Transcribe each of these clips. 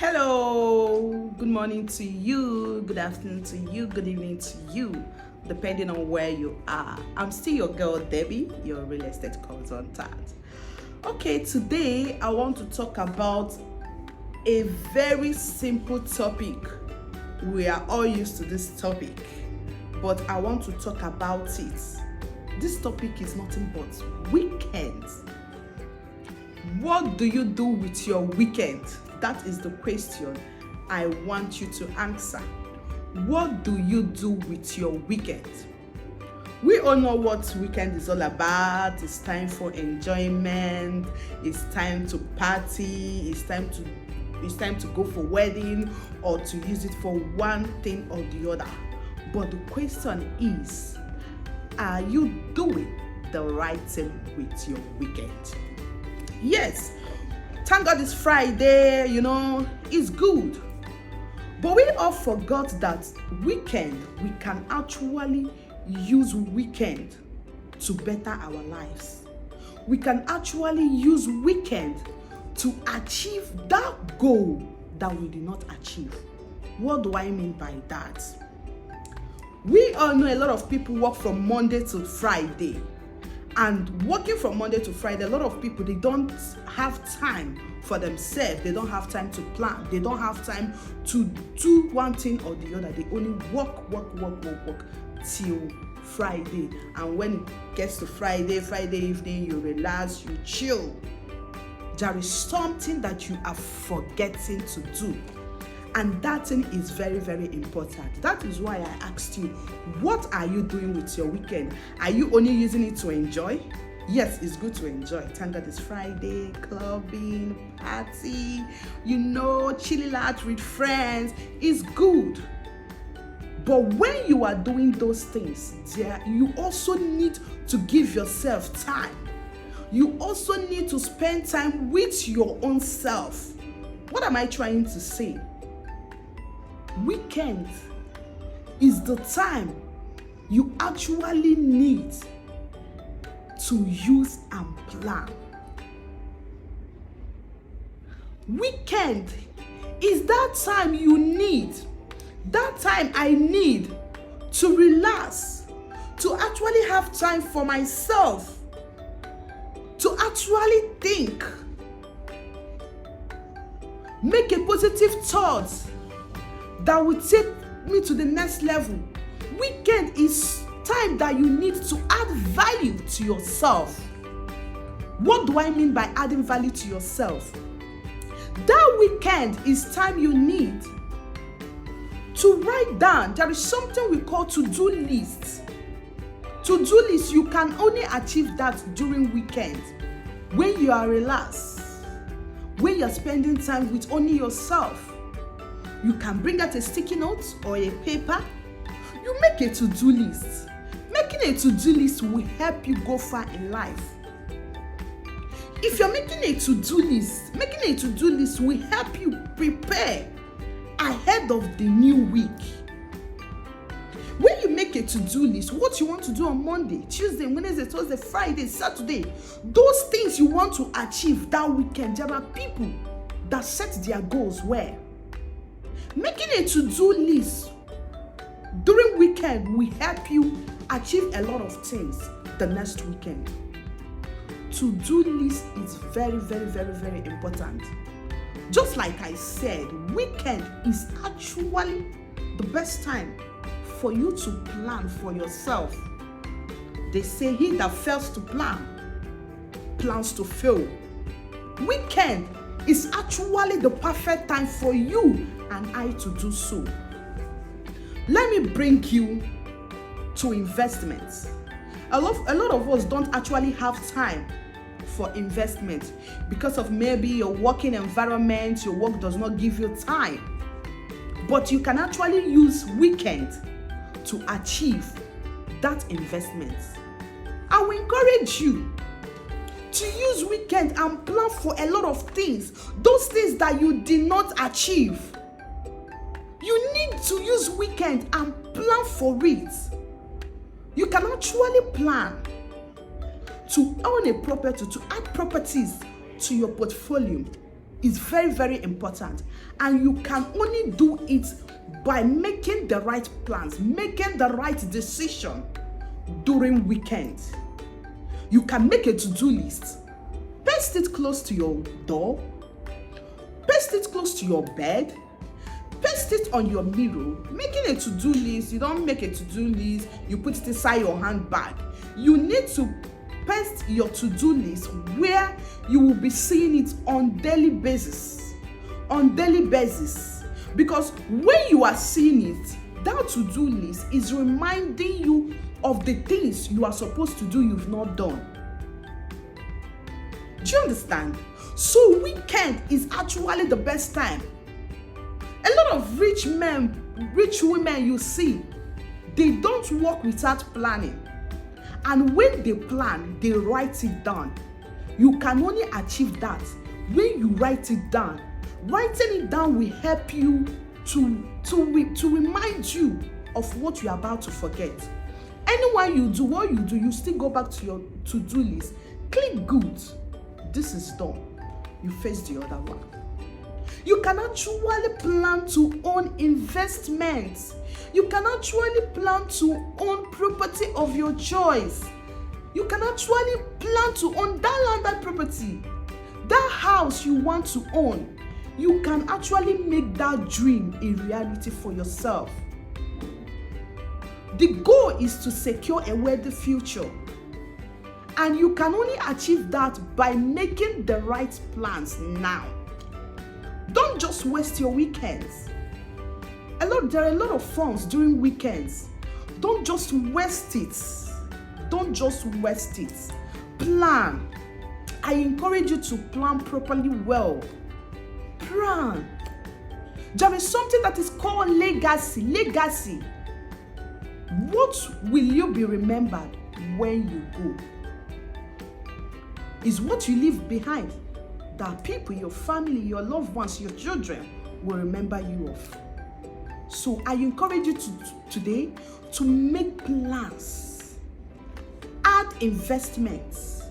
Hello, good morning to you, good afternoon to you, good evening to you, depending on where you are. I'm still your girl Debbie, your real estate consultant. Okay, today I want to talk about a very simple topic. We are all used to this topic, but I want to talk about it. This topic is nothing but weekends. What do you do with your weekend? That is the question I want you to answer. What do you do with your weekend? We all know what weekend is all about. It's time for enjoyment. It's time to party. It's time to go for wedding or to use it for one thing or the other. But the question is, are you doing the right thing with your weekend? Yes, thank God it's Friday, it's good. But we all forgot that we can actually use weekend to better our lives. We can actually use weekend to achieve that goal that we did not achieve. What do I mean by that? We all know a lot of people work from Monday to Friday. And working from Monday to Friday, a lot of people, they don't have time for themselves. They don't have time to plan. They don't have time to do one thing or the other. They only work till Friday. And when it gets to Friday evening, you relax, you chill. There is something that you are forgetting to do. And that thing is very, very important. That is why I asked you, what are you doing with your weekend? Are you only using it to enjoy? Yes, it's good to enjoy. Thank God it's Friday, clubbing, party, chilling out with friends. It's good. But when you are doing those things, you also need to give yourself time. You also need to spend time with your own self. What am I trying to say? Weekend is the time you actually need to use and plan. Weekend is that time you need, that time I need to relax, to actually have time for myself, to actually think, make a positive thought that will take me to the next level. Weekend is time that you need to add value to yourself. What do I mean by adding value to yourself? That weekend is time you need to write down. There is something we call to-do lists. To-do list, you can only achieve that during weekend, when you are relaxed, when you're spending time with only yourself. You can bring out a sticky note or a paper. You make a to-do list. Making a to-do list will help you go far in life. If you're making a to-do list will help you prepare ahead of the new week. When you make a to-do list, what you want to do on Monday, Tuesday, Wednesday, Thursday, Friday, Saturday, those things you want to achieve that weekend, there are people that set their goals where making a to-do list during weekend will help you achieve a lot of things the next weekend. To-do list is very, very, very, very important. Just like I said, weekend is actually the best time for you to plan for yourself. They say he that fails to plan, plans to fail. Weekend is actually the perfect time for you and I to do so. Let me bring you to investments. A lot of us don't actually have time for investment because of maybe your working environment, your work does not give you time. But you can actually use weekend to achieve that investment. I will encourage you to use weekend and plan for a lot of things, those things that you did not achieve. You need to use weekend and plan for it. You can actually plan to own a property, to add properties to your portfolio. is very, very important. And you can only do it by making the right plans, making the right decision during weekends. You can make a to-do list, paste it close to your door, paste it close to your bed, paste it on your mirror. Making a to-do list, you don't make a to-do list, you put it inside your handbag. You need to paste your to-do list where you will be seeing it on daily basis. Because when you are seeing it, that to-do list is reminding you of the things you are supposed to do you've not done. Do you understand? So weekend is actually the best time. A lot of rich men, rich women you see, they don't work without planning. And when they plan, they write it down. You can only achieve that when you write it down. Writing it down will help you to remind you of what you're about to forget. Anyone you do, what you do, you still go back to your to-do list. Click good. This is done. You face the other one. You can actually plan to own investments. You can actually plan to own property of your choice. You can actually plan to own that landed property, that house you want to own. You can actually make that dream a reality for yourself. The goal is to secure a wealthy future. And you can only achieve that by making the right plans now. Don't just waste your weekends. There are a lot of funds during weekends. Don't just waste it. Don't just waste it. Plan. I encourage you to plan properly well. Plan. There is something that is called legacy. Legacy. What will you be remembered when you go? Is what you leave behind that people, your family, your loved ones, your children will remember you of. So I encourage you today to make plans, add investments,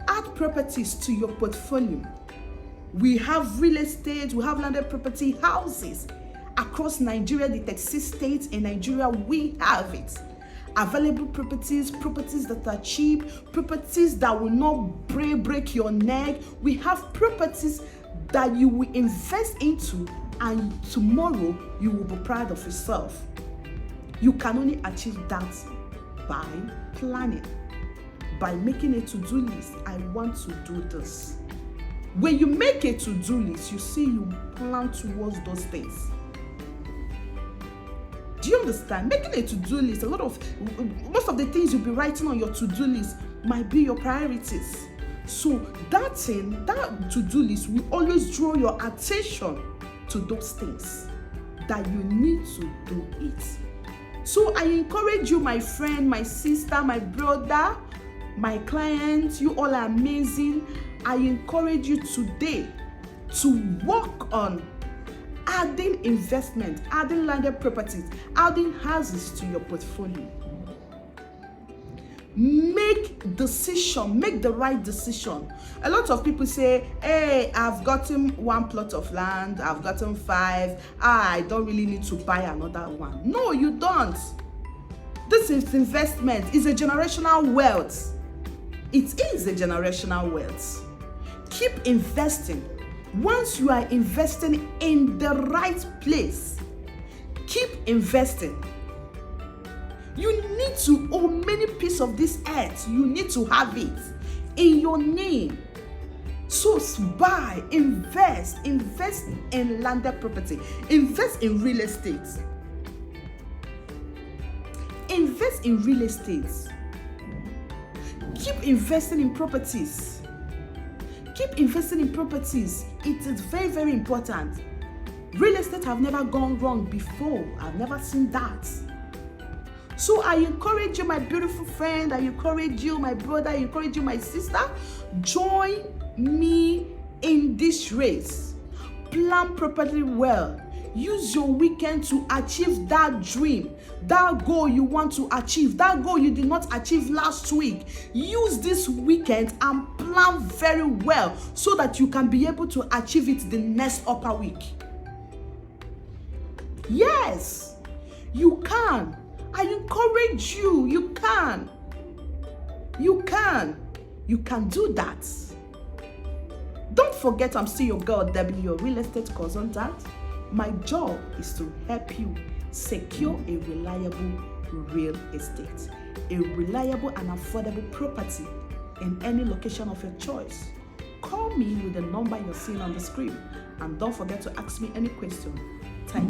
add properties to your portfolio. We have real estate, we have landed property, houses across Nigeria, the 36 states in Nigeria, we have it. Available properties that are cheap, properties that will not break your neck. We have properties that you will invest into and tomorrow you will be proud of yourself. You can only achieve that by planning, by making a to-do list. I want to do this. When you make a to-do list, you see you plan towards those things. Do you understand? Making a to-do list, most of the things you'll be writing on your to-do list might be your priorities. So that to-do list will always draw your attention to those things that you need to do it. So I encourage you, my friend, my sister, my brother, my client, you all are amazing. I encourage you today to work on adding investment, adding landed properties, adding houses to your portfolio. Make the right decision. A lot of people say, hey, I've gotten 1 plot of land, I've gotten 5, I don't really need to buy another one. No, you don't. This is investment, it's a generational wealth. It is a generational wealth. Keep investing. Once you are investing in the right place, keep investing. You need to own many pieces of this earth. You need to have it in your name. So buy, invest in landed property, invest in real estate. Invest in real estate. Keep investing in properties. Keep investing in properties. It is very, very important. Real estate have never gone wrong before. I've never seen that. So I encourage you, my beautiful friend, I encourage you, my brother, I encourage you, my sister, join me in this race. Plan properly well. Use your weekend to achieve that dream, that goal you want to achieve, that goal you did not achieve last week. Use this weekend and plan very well so that you can be able to achieve it the next upper week. Yes, you can. I encourage you. You can. You can. You can do that. Don't forget, I'm still your girl, Debbie, your real estate consultant. My job is to help you secure a reliable real estate, a reliable and affordable property in any location of your choice. Call me with the number you're seeing on the screen, and don't forget to ask me any question. Thank you.